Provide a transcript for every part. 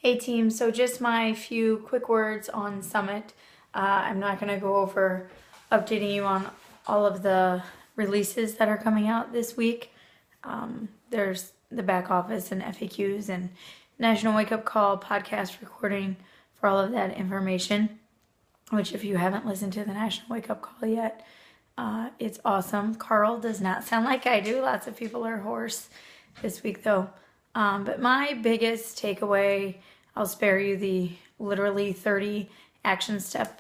Hey team, so just my few quick words on Summit. I'm not going to go over updating you on all of the releases that are coming out this week. There's the back office and FAQs and National Wake Up Call podcast recording for all of that information, which if you haven't listened to the National Wake Up Call yet, it's awesome. Carl does not sound like I do. Lots of people are hoarse this week though. But my biggest takeaway, I'll spare you the literally 30 action steps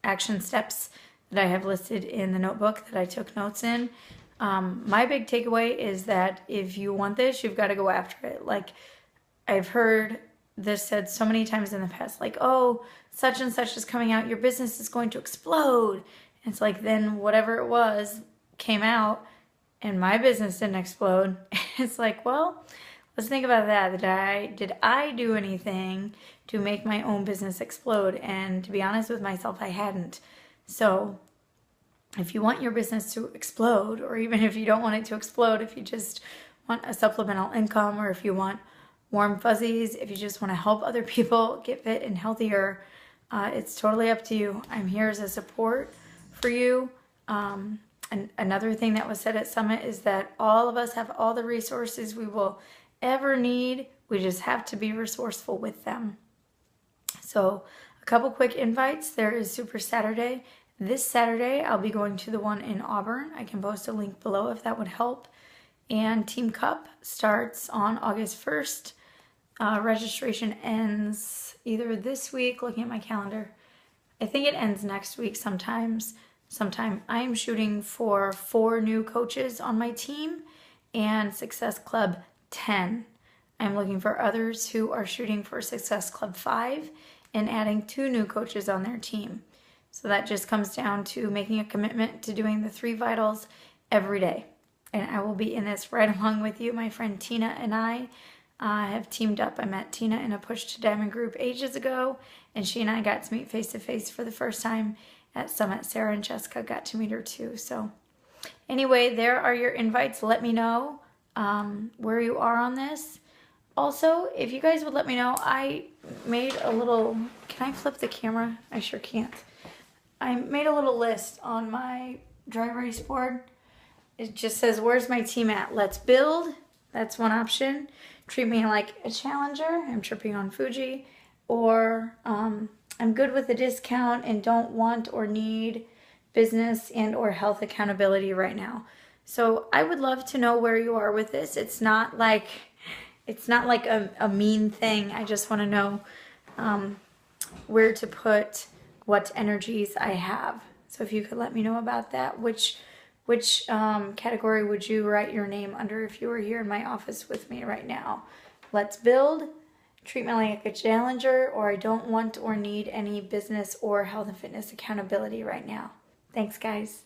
that I have listed in the notebook that I took notes in. My big takeaway is that if you want this, you've got to go after it. Like, I've heard this said so many times in the past, like, oh, such and such is coming out, your business is going to explode. And it's like, then whatever it was came out and my business didn't explode. It's like, well, let's think about that. Did I do anything to make my own business explode? And to be honest with myself, I hadn't. So if you want your business to explode, or even if you don't want it to explode, if you just want a supplemental income, or if you want warm fuzzies, if you just want to help other people get fit and healthier, it's totally up to you. I'm here as a support for you. And another thing that was said at Summit is that all of us have all the resources we will ever need. We just have to be resourceful with them. So a couple quick invites. There is Super Saturday. This Saturday, I'll be going to the one in Auburn. I can post a link below if that would help. And Team Cup starts on August 1st. Registration ends either this week, looking at my calendar. I think it ends next week sometime. I'm shooting for 4 new coaches on my team and Success Club 10. I'm looking for others who are shooting for Success Club 5 and adding 2 new coaches on their team. So that just comes down to making a commitment to doing the 3 vitals every day. And I will be in this right along with you. My friend Tina and I have teamed up. I met Tina in a Push to Diamond group ages ago, and she and I got to meet face to face for the first time at Summit. Sarah and Jessica got to meet her too. So anyway, there are your invites. Let me know where you are on this. Also, if you guys would let me know, I made a little, can I flip the camera? I sure can't. I made a little list on my dry erase board. It just says, where's my team at? Let's build. That's one option. Treat me like a challenger. I'm tripping on Fuji. Or I'm good with a discount and don't want or need business and or health accountability right now. So I would love to know where you are with this. It's not like a mean thing. I just want to know where to put what energies I have. So if you could let me know about that, which category would you write your name under if you were here in my office with me right now? Let's build, treat me like a challenger, or I don't want or need any business or health and fitness accountability right now. Thanks, guys.